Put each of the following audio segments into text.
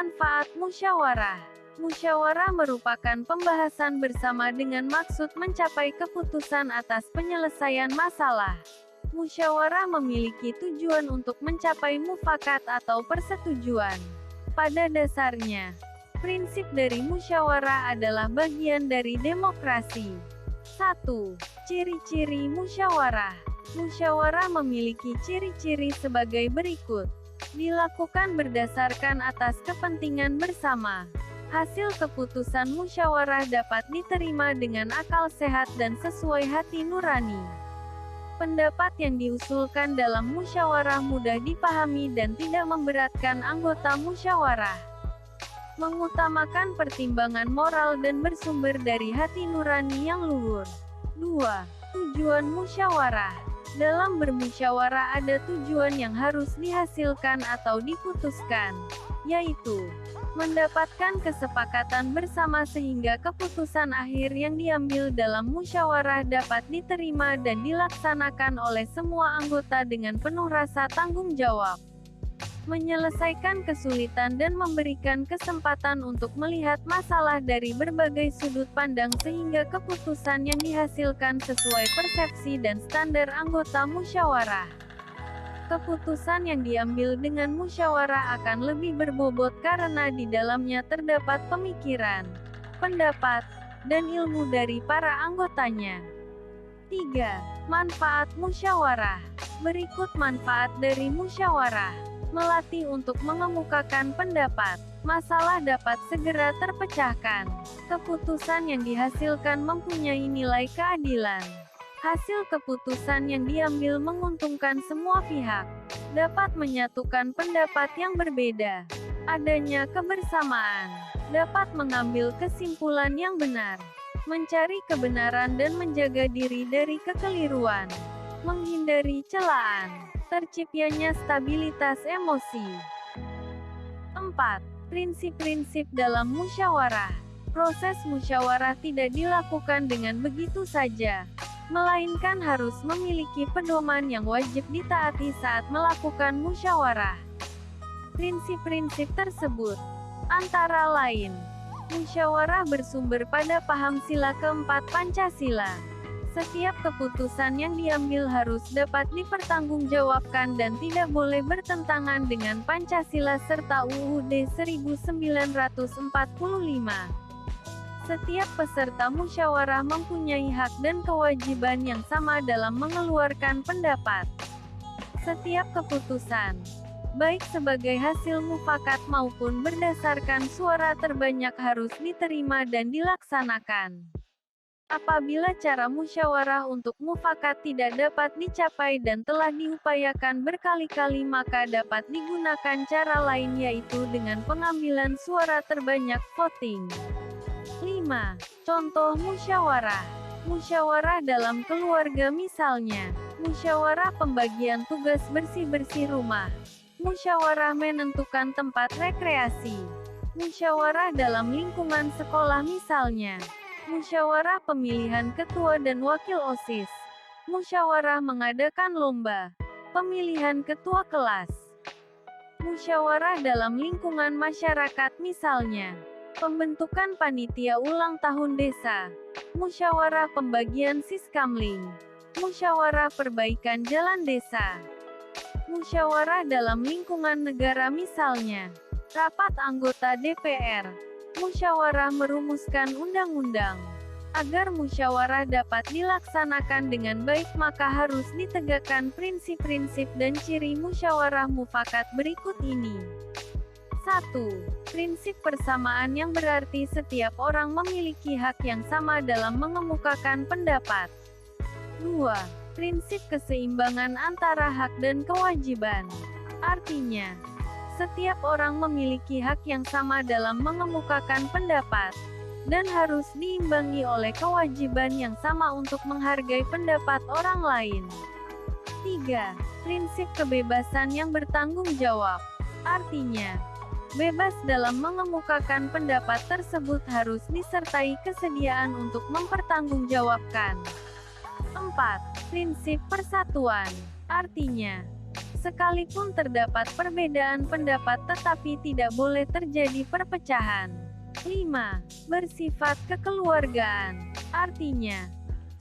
Manfaat musyawarah. Musyawarah merupakan pembahasan bersama dengan maksud mencapai keputusan atas penyelesaian masalah. Musyawarah memiliki tujuan untuk mencapai mufakat atau persetujuan. Pada dasarnya, prinsip dari musyawarah adalah bagian dari demokrasi. 1. Ciri-ciri musyawarah. Musyawarah memiliki ciri-ciri sebagai berikut. Dilakukan berdasarkan atas kepentingan bersama. Hasil keputusan musyawarah dapat diterima dengan akal sehat dan sesuai hati nurani. Pendapat yang diusulkan dalam musyawarah mudah dipahami dan tidak memberatkan anggota musyawarah. Mengutamakan pertimbangan moral dan bersumber dari hati nurani yang luhur. 2. Tujuan musyawarah. Dalam bermusyawarah ada tujuan yang harus dihasilkan atau diputuskan, yaitu mendapatkan kesepakatan bersama sehingga keputusan akhir yang diambil dalam musyawarah dapat diterima dan dilaksanakan oleh semua anggota dengan penuh rasa tanggung jawab. Menyelesaikan kesulitan dan memberikan kesempatan untuk melihat masalah dari berbagai sudut pandang sehingga keputusan yang dihasilkan sesuai persepsi dan standar anggota musyawarah. Keputusan yang diambil dengan musyawarah akan lebih berbobot karena di dalamnya terdapat pemikiran, pendapat, dan ilmu dari para anggotanya. 3. Manfaat musyawarah. Berikut manfaat dari musyawarah. Melatih untuk mengemukakan pendapat. Masalah dapat segera terpecahkan. Keputusan yang dihasilkan mempunyai nilai keadilan. Hasil keputusan yang diambil menguntungkan semua pihak. Dapat menyatukan pendapat yang berbeda. Adanya kebersamaan. Dapat mengambil kesimpulan yang benar. Mencari kebenaran dan menjaga diri dari kekeliruan. Menghindari celaan. Terciptanya stabilitas emosi. 4. Prinsip-prinsip dalam musyawarah. Proses musyawarah tidak dilakukan dengan begitu saja, melainkan harus memiliki pedoman yang wajib ditaati saat melakukan musyawarah. Prinsip-prinsip tersebut antara lain: musyawarah bersumber pada paham sila keempat Pancasila. Setiap keputusan yang diambil harus dapat dipertanggungjawabkan dan tidak boleh bertentangan dengan Pancasila serta UUD 1945. Setiap peserta musyawarah mempunyai hak dan kewajiban yang sama dalam mengeluarkan pendapat. Setiap keputusan, baik sebagai hasil mufakat maupun berdasarkan suara terbanyak harus diterima dan dilaksanakan. Apabila cara musyawarah untuk mufakat tidak dapat dicapai dan telah diupayakan berkali-kali maka dapat digunakan cara lain yaitu dengan pengambilan suara terbanyak voting. 5. Contoh musyawarah. Musyawarah dalam keluarga misalnya, musyawarah pembagian tugas bersih-bersih rumah, musyawarah menentukan tempat rekreasi, musyawarah dalam lingkungan sekolah misalnya, musyawarah pemilihan ketua dan wakil OSIS, musyawarah mengadakan lomba, pemilihan ketua kelas, musyawarah dalam lingkungan masyarakat misalnya, pembentukan panitia ulang tahun desa, musyawarah pembagian siskamling, musyawarah perbaikan jalan desa, musyawarah dalam lingkungan negara misalnya, rapat anggota DPR, musyawarah merumuskan undang-undang. Agar musyawarah dapat dilaksanakan dengan baik maka harus ditegakkan prinsip-prinsip dan ciri musyawarah mufakat berikut ini. 1. Prinsip persamaan yang berarti setiap orang memiliki hak yang sama dalam mengemukakan pendapat. 2. Prinsip keseimbangan antara hak dan kewajiban. Artinya, setiap orang memiliki hak yang sama dalam mengemukakan pendapat, dan harus diimbangi oleh kewajiban yang sama untuk menghargai pendapat orang lain. 3. Prinsip kebebasan yang bertanggung jawab. Artinya, bebas dalam mengemukakan pendapat tersebut harus disertai kesediaan untuk mempertanggungjawabkan. 4. Prinsip persatuan. Artinya, Sekalipun terdapat perbedaan pendapat tetapi tidak boleh terjadi perpecahan. 5. Bersifat kekeluargaan. Artinya,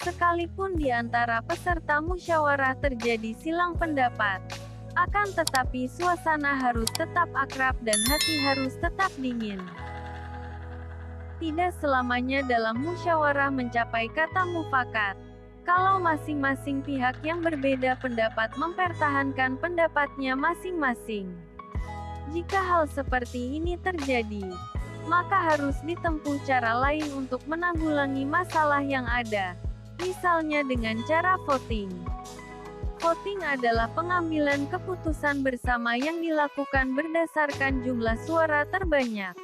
sekalipun di antara peserta musyawarah terjadi silang pendapat, akan tetapi suasana harus tetap akrab dan hati harus tetap dingin. Tidak selamanya dalam musyawarah mencapai kata mufakat. Kalau masing-masing pihak yang berbeda pendapat mempertahankan pendapatnya masing-masing. Jika hal seperti ini terjadi, maka harus ditempuh cara lain untuk menanggulangi masalah yang ada, misalnya dengan cara voting. Voting adalah pengambilan keputusan bersama yang dilakukan berdasarkan jumlah suara terbanyak.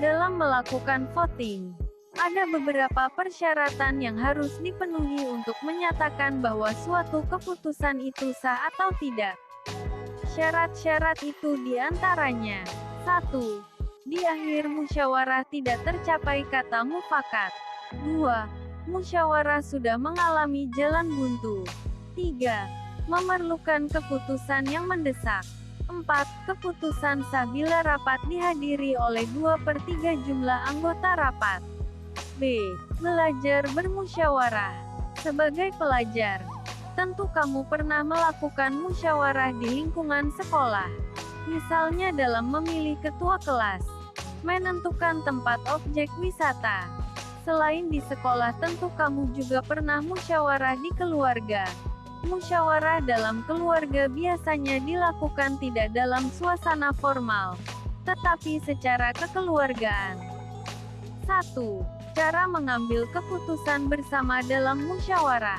Dalam melakukan voting, ada beberapa persyaratan yang harus dipenuhi untuk menyatakan bahwa suatu keputusan itu sah atau tidak. Syarat-syarat itu diantaranya: 1. Di akhir musyawarah tidak tercapai kata mufakat. 2. Musyawarah sudah mengalami jalan buntu. 3. Memerlukan keputusan yang mendesak. 4. Keputusan sah bila rapat dihadiri oleh 2/3 jumlah anggota rapat. B. Belajar bermusyawarah. Sebagai pelajar, tentu kamu pernah melakukan musyawarah di lingkungan sekolah. Misalnya dalam memilih ketua kelas, menentukan tempat objek wisata. Selain di sekolah tentu kamu juga pernah musyawarah di keluarga. Musyawarah dalam keluarga biasanya dilakukan tidak dalam suasana formal, tetapi secara kekeluargaan. 1. Cara mengambil keputusan bersama dalam musyawarah.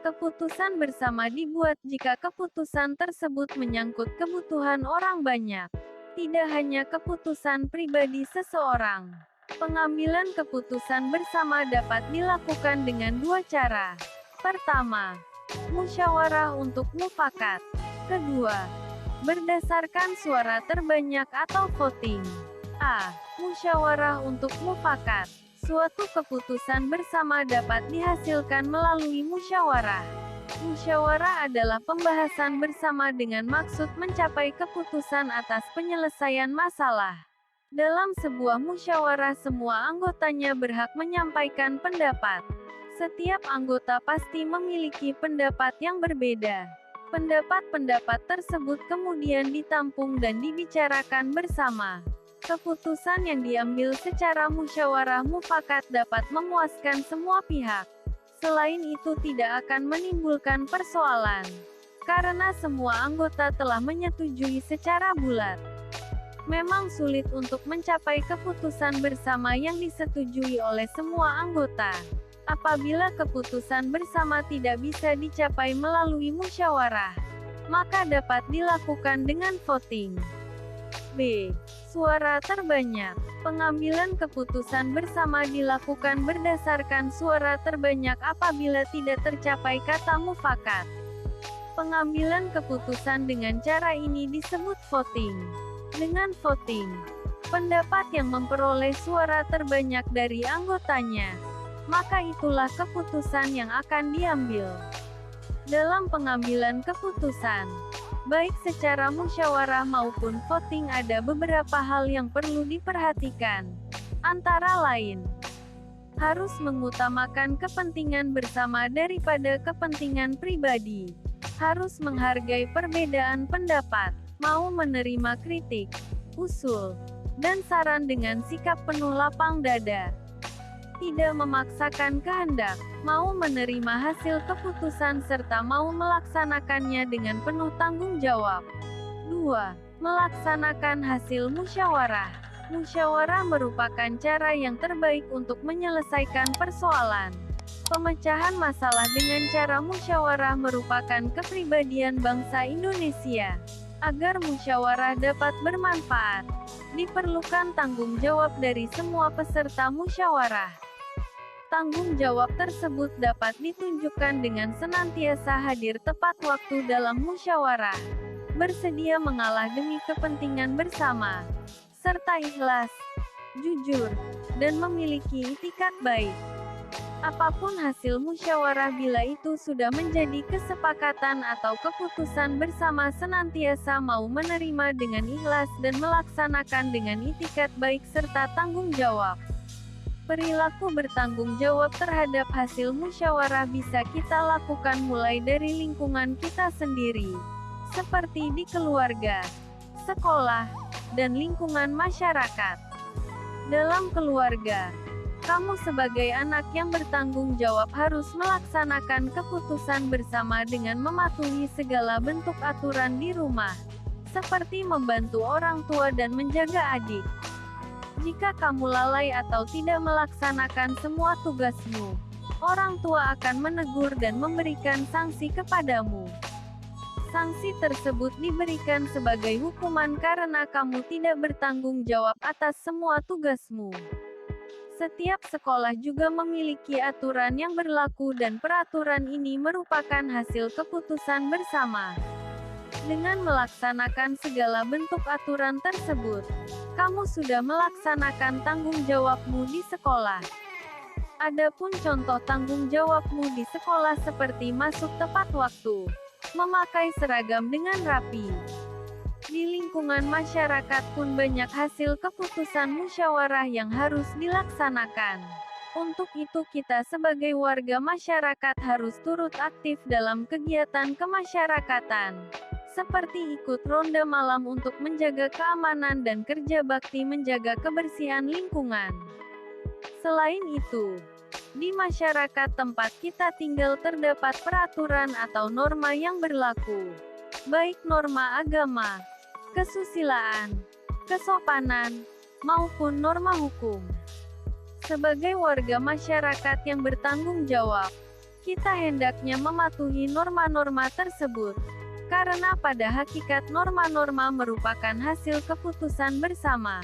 Keputusan bersama dibuat jika keputusan tersebut menyangkut kebutuhan orang banyak, tidak hanya keputusan pribadi seseorang. Pengambilan keputusan bersama dapat dilakukan dengan dua cara. Pertama, musyawarah untuk mufakat. Kedua, berdasarkan suara terbanyak atau voting. A. Musyawarah untuk mufakat. Suatu keputusan bersama dapat dihasilkan melalui musyawarah. Musyawarah adalah pembahasan bersama dengan maksud mencapai keputusan atas penyelesaian masalah. Dalam sebuah musyawarah semua anggotanya berhak menyampaikan pendapat. Setiap anggota pasti memiliki pendapat yang berbeda. Pendapat-pendapat tersebut kemudian ditampung dan dibicarakan bersama. Keputusan yang diambil secara musyawarah mufakat dapat memuaskan semua pihak. Selain itu tidak akan menimbulkan persoalan, karena semua anggota telah menyetujui secara bulat. Memang sulit untuk mencapai keputusan bersama yang disetujui oleh semua anggota. Apabila keputusan bersama tidak bisa dicapai melalui musyawarah, maka dapat dilakukan dengan voting. B. Suara terbanyak. Pengambilan keputusan bersama dilakukan berdasarkan suara terbanyak apabila tidak tercapai kata mufakat. Pengambilan keputusan dengan cara ini disebut voting. Dengan voting, pendapat yang memperoleh suara terbanyak dari anggotanya, maka itulah keputusan yang akan diambil. Dalam pengambilan keputusan, baik secara musyawarah maupun voting ada beberapa hal yang perlu diperhatikan. Antara lain, harus mengutamakan kepentingan bersama daripada kepentingan pribadi. Harus menghargai perbedaan pendapat, mau menerima kritik, usul, dan saran dengan sikap penuh lapang dada. Tidak memaksakan kehendak, mau menerima hasil keputusan serta mau melaksanakannya dengan penuh tanggung jawab. 2. Melaksanakan hasil musyawarah. Musyawarah merupakan cara yang terbaik untuk menyelesaikan persoalan. Pemecahan masalah dengan cara musyawarah merupakan kepribadian bangsa Indonesia. Agar musyawarah dapat bermanfaat, diperlukan tanggung jawab dari semua peserta musyawarah. Tanggung jawab tersebut dapat ditunjukkan dengan senantiasa hadir tepat waktu dalam musyawarah, bersedia mengalah demi kepentingan bersama, serta ikhlas, jujur, dan memiliki itikat baik. Apapun hasil musyawarah, bila itu sudah menjadi kesepakatan atau keputusan bersama, senantiasa mau menerima dengan ikhlas dan melaksanakan dengan itikat baik serta tanggung jawab. Perilaku bertanggung jawab terhadap hasil musyawarah bisa kita lakukan mulai dari lingkungan kita sendiri, seperti di keluarga, sekolah, dan lingkungan masyarakat. Dalam keluarga, kamu sebagai anak yang bertanggung jawab harus melaksanakan keputusan bersama dengan mematuhi segala bentuk aturan di rumah, seperti membantu orang tua dan menjaga adik. Jika kamu lalai atau tidak melaksanakan semua tugasmu, orang tua akan menegur dan memberikan sanksi kepadamu. Sanksi tersebut diberikan sebagai hukuman karena kamu tidak bertanggung jawab atas semua tugasmu. Setiap sekolah juga memiliki aturan yang berlaku dan peraturan ini merupakan hasil keputusan bersama. Dengan melaksanakan segala bentuk aturan tersebut, kamu sudah melaksanakan tanggung jawabmu di sekolah. Adapun contoh tanggung jawabmu di sekolah seperti masuk tepat waktu, memakai seragam dengan rapi. Di lingkungan masyarakat pun banyak hasil keputusan musyawarah yang harus dilaksanakan. Untuk itu kita sebagai warga masyarakat harus turut aktif dalam kegiatan kemasyarakatan, seperti ikut ronda malam untuk menjaga keamanan dan kerja bakti menjaga kebersihan lingkungan. Selain itu, di masyarakat tempat kita tinggal terdapat peraturan atau norma yang berlaku, baik norma agama, kesusilaan, kesopanan, maupun norma hukum. Sebagai warga masyarakat yang bertanggung jawab, kita hendaknya mematuhi norma-norma tersebut, karena pada hakikat norma-norma merupakan hasil keputusan bersama.